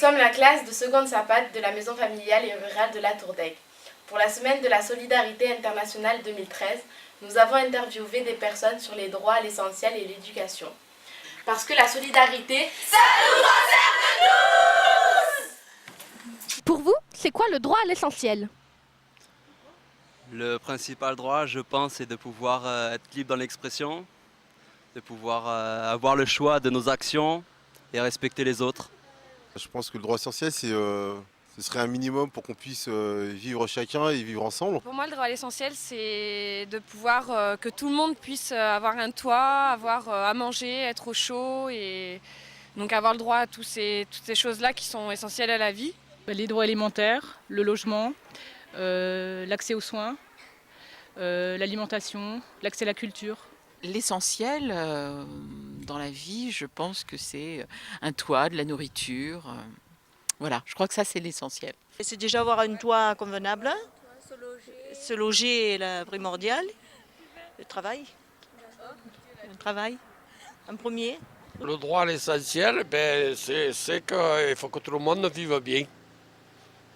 sommes la classe de seconde Sapate de la maison familiale et rurale de la Tour d'Aigle. Pour la semaine de la solidarité internationale 2013, nous avons interviewé des personnes sur les droits à l'essentiel et l'éducation. Parce que la solidarité, ça nous concerne tous! Pour vous, c'est quoi le droit à l'essentiel ? Le principal droit, je pense, c'est de pouvoir être libre dans l'expression, de pouvoir avoir le choix de nos actions et respecter les autres. Je pense que le droit essentiel, ce serait un minimum pour qu'on puisse vivre chacun et vivre ensemble. Pour moi, le droit à l'essentiel, c'est de pouvoir que tout le monde puisse avoir un toit, avoir à manger, être au chaud et donc avoir le droit à toutes ces choses-là qui sont essentielles à la vie. Les droits élémentaires, le logement, l'accès aux soins, l'alimentation, l'accès à la culture. L'essentiel dans la vie, je pense que c'est un toit, de la nourriture. Voilà, je crois que ça c'est l'essentiel. C'est déjà avoir un toit convenable, se loger est le primordial, le travail, en premier. Le droit à l'essentiel, c'est qu'il faut que tout le monde vive bien.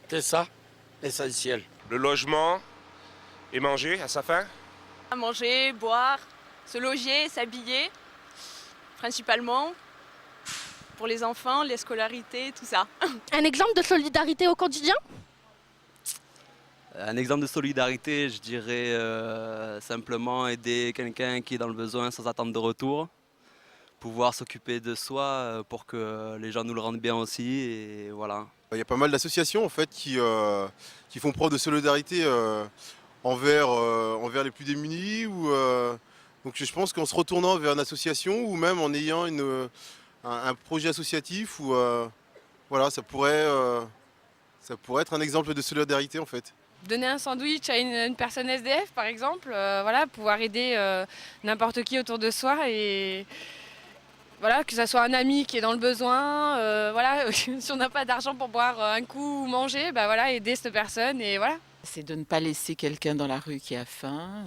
C'est ça, l'essentiel. Le logement et manger à sa faim. À manger, boire, se loger, s'habiller, principalement pour les enfants, les scolarités, tout ça. Un exemple de solidarité au quotidien ? Un exemple de solidarité, je dirais simplement aider quelqu'un qui est dans le besoin sans attendre de retour. Pouvoir s'occuper de soi pour que les gens nous le rendent bien aussi, et voilà. Il y a pas mal d'associations en fait qui font preuve de solidarité envers les plus démunis. Donc je pense qu'en se retournant vers une association ou même en ayant un projet associatif, voilà, ça pourrait être un exemple de solidarité en fait. Donner un sandwich à une personne SDF par exemple, voilà, pouvoir aider n'importe qui autour de soi et voilà, que ce soit un ami qui est dans le besoin, voilà, si on n'a pas d'argent pour boire un coup ou manger, bah voilà, aider cette personne et voilà. C'est de ne pas laisser quelqu'un dans la rue qui a faim.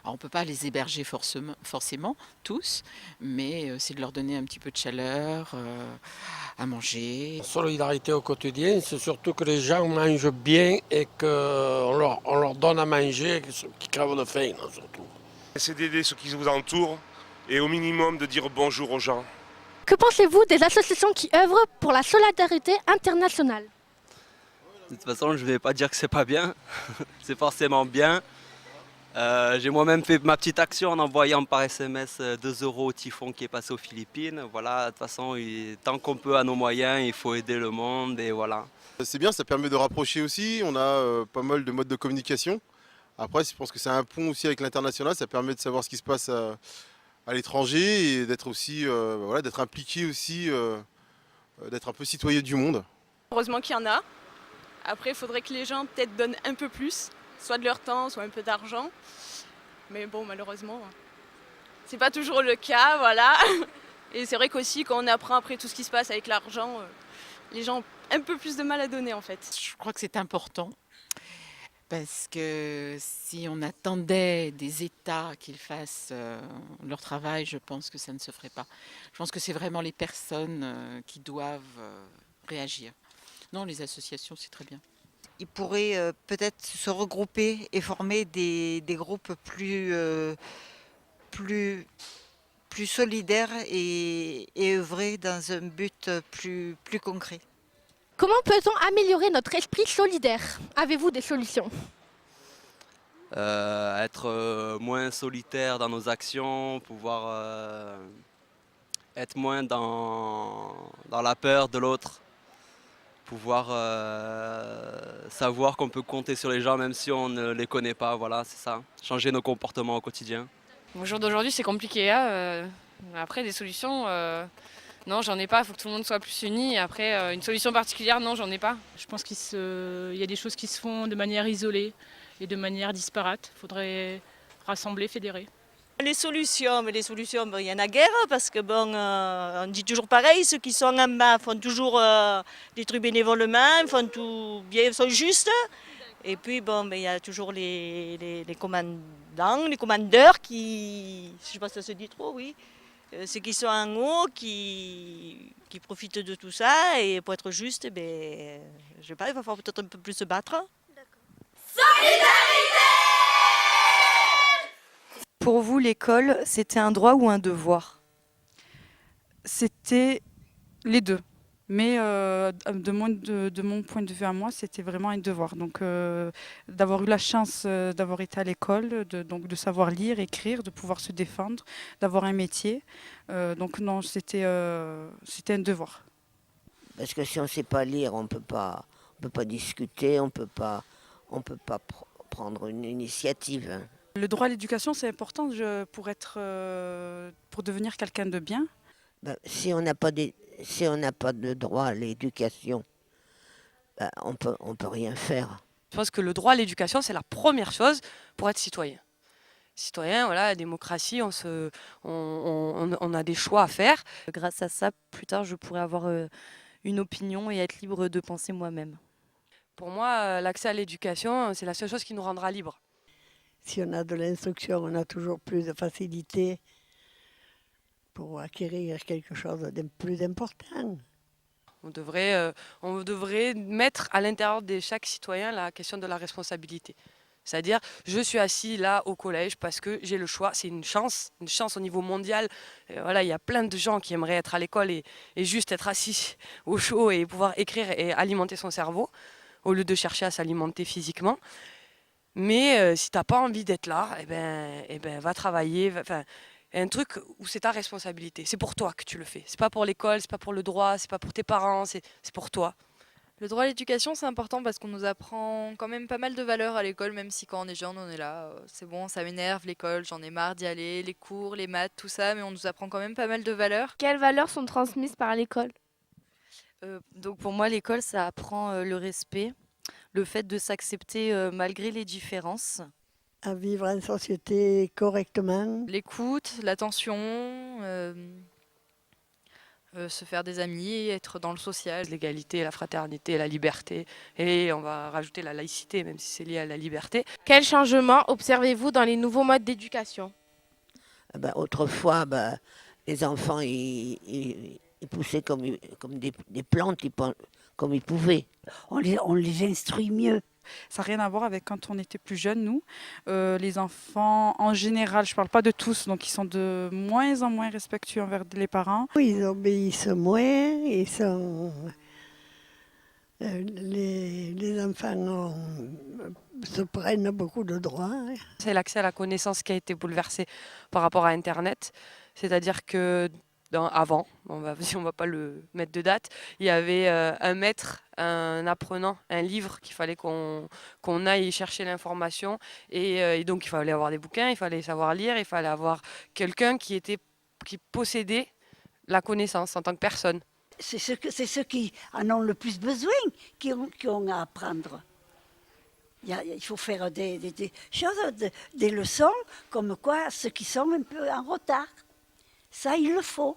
Alors on ne peut pas les héberger forcément, tous, mais c'est de leur donner un petit peu de chaleur, à manger. La solidarité au quotidien, c'est surtout que les gens mangent bien et qu'on leur donne à manger, qui crèvent de faim surtout. C'est d'aider ceux qui vous entourent et au minimum de dire bonjour aux gens. Que pensez-vous des associations qui œuvrent pour la solidarité internationale ? De toute façon, je ne vais pas dire que c'est pas bien, c'est forcément bien. J'ai moi-même fait ma petite action en envoyant par SMS 2 € au typhon qui est passé aux Philippines. Voilà, de toute façon, tant qu'on peut à nos moyens, il faut aider le monde et voilà. C'est bien, ça permet de rapprocher aussi, on a pas mal de modes de communication. Après, je pense que c'est un pont aussi avec l'international, ça permet de savoir ce qui se passe à l'étranger et d'être aussi, voilà, d'être impliqué aussi, d'être un peu citoyen du monde. Heureusement qu'il y en a. Après, il faudrait que les gens peut-être donnent un peu plus, soit de leur temps, soit un peu d'argent. Mais bon, malheureusement, c'est pas toujours le cas, voilà. Et c'est vrai qu'aussi, quand on apprend après tout ce qui se passe avec l'argent, les gens ont un peu plus de mal à donner en fait. Je crois que c'est important parce que si on attendait des États qu'ils fassent leur travail, je pense que ça ne se ferait pas. Je pense que c'est vraiment les personnes qui doivent réagir. Non, les associations, c'est très bien. Ils pourraient peut-être se regrouper et former des groupes plus solidaires et œuvrer dans un but plus concret. Comment peut-on améliorer notre esprit solidaire ? Avez-vous des solutions ? Être moins solitaire dans nos actions, pouvoir être moins dans la peur de l'autre. Pouvoir savoir qu'on peut compter sur les gens même si on ne les connaît pas, voilà, c'est ça. Changer nos comportements au quotidien. Au jour d'aujourd'hui, c'est compliqué. Après, des solutions, non, j'en ai pas. Il faut que tout le monde soit plus uni. Après, une solution particulière, non, j'en ai pas. Je pense qu'il y a des choses qui se font de manière isolée et de manière disparate. Il faudrait rassembler, fédérer. Les solutions, il y en a guère parce que on dit toujours pareil, ceux qui sont en bas font toujours des trucs bénévolement, font tout bien, sont justes. Et puis il y a toujours les commandants, les commandeurs qui, je sais pas si ça se dit trop, oui, ceux qui sont en haut, qui profitent de tout ça. Et pour être juste, je sais pas, il va falloir peut-être un peu plus se battre. Pour vous, l'école, c'était un droit ou un devoir? C'était les deux. Mais de mon point de vue à moi, c'était vraiment un devoir. Donc, d'avoir eu la chance d'avoir été à l'école, donc de savoir lire, écrire, de pouvoir se défendre, d'avoir un métier. Donc non, c'était un devoir. Parce que si on ne sait pas lire, on peut pas discuter, on peut pas prendre une initiative. Hein. Le droit à l'éducation, c'est important pour devenir quelqu'un de bien. Si on n'a pas de droit à l'éducation, on peut rien faire. Je pense que le droit à l'éducation, c'est la première chose pour être citoyen. Citoyen, voilà, la démocratie, on a des choix à faire. Grâce à ça, plus tard, je pourrais avoir une opinion et être libre de penser moi-même. Pour moi, l'accès à l'éducation, c'est la seule chose qui nous rendra libres. Si on a de l'instruction, on a toujours plus de facilité pour acquérir quelque chose de plus important. On devrait mettre à l'intérieur de chaque citoyen la question de la responsabilité. C'est-à-dire, je suis assis là au collège parce que j'ai le choix, c'est une chance au niveau mondial. Voilà, il y a plein de gens qui aimeraient être à l'école et juste être assis au chaud et pouvoir écrire et alimenter son cerveau, au lieu de chercher à s'alimenter physiquement. Mais si tu n'as pas envie d'être là, va travailler. Un truc où c'est ta responsabilité. C'est pour toi que tu le fais. C'est pas pour l'école, c'est pas pour le droit, c'est pas pour tes parents, c'est pour toi. Le droit à l'éducation, c'est important parce qu'on nous apprend quand même pas mal de valeurs à l'école, même si quand on est jeune, on est là, c'est bon, ça m'énerve l'école, j'en ai marre d'y aller, les cours, les maths, tout ça, mais on nous apprend quand même pas mal de valeurs. Quelles valeurs sont transmises par l'école? Donc pour moi, l'école, ça apprend le respect, le fait de s'accepter malgré les différences. À vivre en société correctement. L'écoute, l'attention, se faire des amis, être dans le social. L'égalité, la fraternité, la liberté, et on va rajouter la laïcité, même si c'est lié à la liberté. Quels changements observez-vous dans les nouveaux modes d'éducation? Autrefois, les enfants ils poussaient comme des plantes, comme ils pouvaient. On les instruit mieux. Ça n'a rien à voir avec quand on était plus jeunes, nous. Les enfants, en général, je ne parle pas de tous, donc ils sont de moins en moins respectueux envers les parents. Oui, ils obéissent moins, les enfants se prennent beaucoup de droits. C'est l'accès à la connaissance qui a été bouleversé par rapport à Internet. C'est-à-dire que avant, on va pas le mettre de date, il y avait un maître, un apprenant, un livre qu'il fallait qu'on aille chercher l'information et donc il fallait avoir des bouquins, il fallait savoir lire, il fallait avoir quelqu'un qui possédait la connaissance en tant que personne. C'est ceux qui en ont le plus besoin qui ont à apprendre. Il faut faire des choses, des leçons, comme quoi ceux qui sont un peu en retard. Ça, il le faut.